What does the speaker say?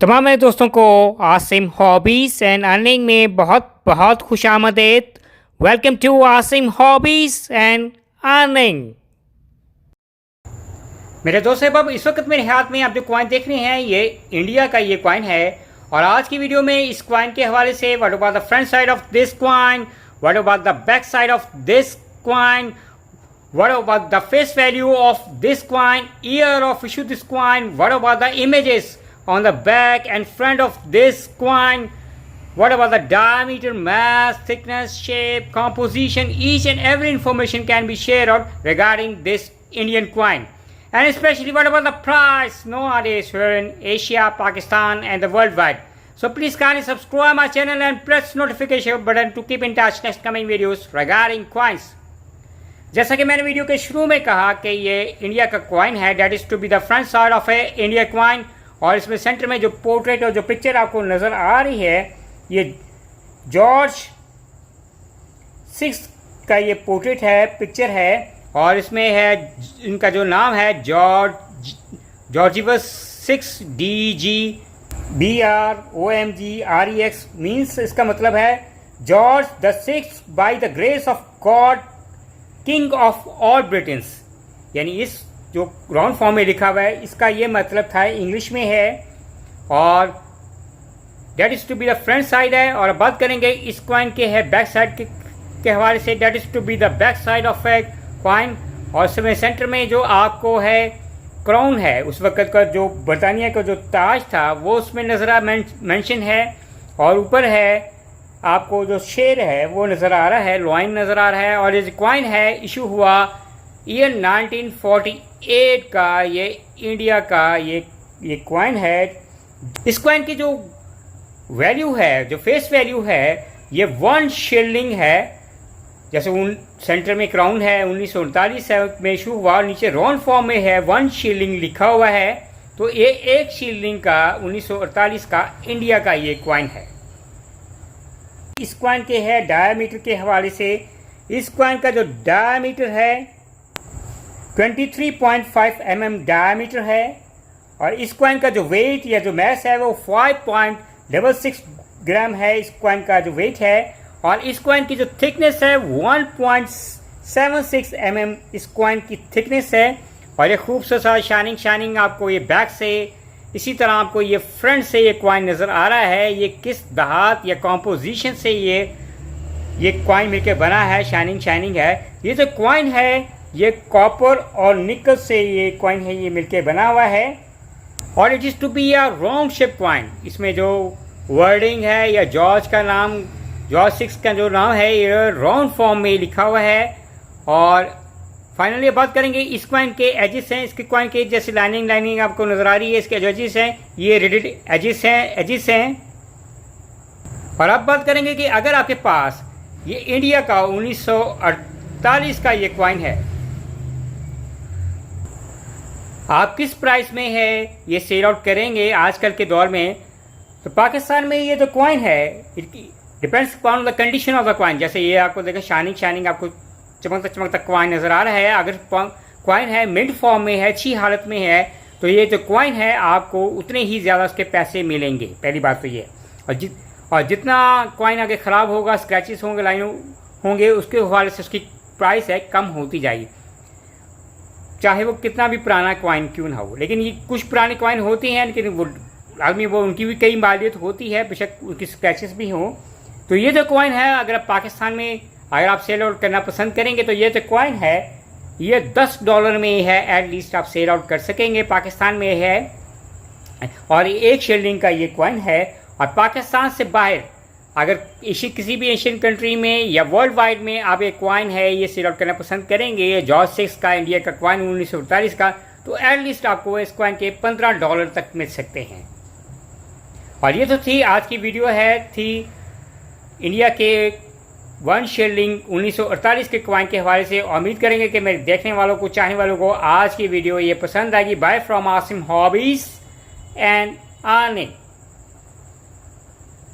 तमाम मेरे दोस्तों को आसिम हॉबीज़ एंड अर्निंग में बहुत बहुत खुशामदीद। Welcome to Asim hobbies and earning. मेरे दोस्त अब इस वक्त मेरे हाथ में आप जो कॉइन देख रहे हैं ये इंडिया का ये कॉइन है और आज की वीडियो में इस कॉइन के हवाले से what about the front side of this coin, what about the back side of this coin, what about the face value of this coin, year of issue this coin, what about the images on the back and front of this coin, what about the diameter, mass, thickness, shape, composition, each and every information can be shared out regarding this Indian coin. And especially what about the price nowadays here in Asia, Pakistan and the worldwide. So please kindly subscribe my channel and press notification button to keep in touch next coming videos regarding coins. जैसा कि मैंने video के शुरू में कहा कि ये India का कॉइन है, that is to be the front side of a India coin. और इसमें सेंटर में जो पोर्ट्रेट और जो पिक्चर आपको नज़र आ रही है ये जॉर्ज 6 का ये पोर्ट्रेट है, पिक्चर है। और इसमें है इनका जो नाम है जॉर्जिवस 6 DGBROMGREX मीन्स इसका मतलब है George the 6 by the grace of God king of all Britain's. यानी इस जो राउंड फॉर्म में लिखा हुआ है इसका ये मतलब था, इंग्लिश में है और that is to be the front side है। और अब बात करेंगे इस कॉइन के है बैक साइड के हवाले से, that is to be the back side of a coin. और इसमें सेंटर में जो आपको है क्राउन है, उस वक्त का जो बरतानिया का जो ताज था वो उसमें नज़र मेंशन है। और ऊपर है आपको जो शेर है वो नज़र आ रहा है, लॉइन नज़र आ रहा है। और ये कॉइन है इशू हुआ ईयर 1948 का, ये इंडिया का ये कॉइन है। इस कॉइन की जो वैल्यू है, जो फेस वैल्यू है, ये 1 शिलिंग है। जैसे सेंटर में क्राउन है 1939 में इशू हुआ और नीचे राउंड फॉर्म में है 1 शिलिंग लिखा हुआ है, तो ये 1 शिलिंग का 1948 का इंडिया का ये कॉइन है। इस कॉइन के है डायमीटर के हवाले से, इस कॉइन का जो डायमीटर है 23.5 mm डायमीटर है। और इस कॉइन का जो वेट या जो मैस है वो 5.66 ग्राम है, इस कॉइन का जो वेट है। और इस कॉइन की जो थिकनेस है 1.76 mm इस कॉइन की थिकनेस है। और ये खूबसूरत शाइनिंग आपको ये बैक से, इसी तरह आपको ये फ्रंट से ये कॉइन नज़र आ रहा है। ये किस धात या कॉम्पोजिशन से ये कॉइन मिलकर बना है, शाइनिंग है। ये जो कॉइन है ये कॉपर और निकल से ये कॉइन है, ये मिलकर बना हुआ है। और it is to be a round shape coin. इसमें जो वर्डिंग है या जॉर्ज 6 का जो नाम है ये राउंड फॉर्म में लिखा हुआ है। और फाइनली बात करेंगे इस कॉइन के एजेस हैं। इसके कॉइन के जैसे लाइनिंग आपको नजर आ रही है, इसके जो एजेस हैं ये रेडेड एजेस हैं। और अब बात करेंगे कि अगर आपके पास ये इंडिया का 1948 का ये कॉइन है, आप किस प्राइस में है ये सेल आउट करेंगे आजकल के दौर में। तो पाकिस्तान में ये जो कॉइन है depends upon the condition of the coin. जैसे ये आपको देखा शाइनिंग आपको चमकता कॉइन नज़र आ रहा है। अगर कॉइन है मिड फॉर्म में है, अच्छी हालत में है, तो ये जो कॉइन है आपको उतने ही ज़्यादा उसके पैसे मिलेंगे। पहली बात तो ये। और जितना कॉइन आगे ख़राब होगा, स्क्रैचेस होंगे, लाइन होंगे, उसके हवाले से उसकी प्राइस है कम होती जाएगी, चाहे वो कितना भी पुराना कॉइन क्यों ना हो। लेकिन ये कुछ पुराने कॉइन होती हैं, लेकिन वो आदमी वो उनकी भी कई मालियत होती है, बेशक उनकी स्क्रैचेस भी हों। तो ये जो कॉइन है अगर आप पाकिस्तान में अगर आप सेल आउट करना पसंद करेंगे तो ये जो कॉइन है ये $10 में है, एटलीस्ट आप सेल आउट कर सकेंगे। पाकिस्तान में है और 1 शिलिंग का ये कॉइन है। और पाकिस्तान से बाहर अगर किसी भी एशियन कंट्री में या वर्ल्ड वाइड में आप एक कॉइन है ये सेल आउट करना पसंद करेंगे, ये जॉर्ज 6 का इंडिया का कॉइन 1948 का, तो एटलीस्ट आपको इस कॉइन के $15 तक मिल सकते हैं। और ये तो थी आज की वीडियो थी इंडिया के 1 शिलिंग 1948 के कॉइन के हवाले से। उम्मीद करेंगे कि मेरे देखने वालों को, चाहने वालों को आज की वीडियो ये पसंद आएगी। Bye from Asim hobbies and earning.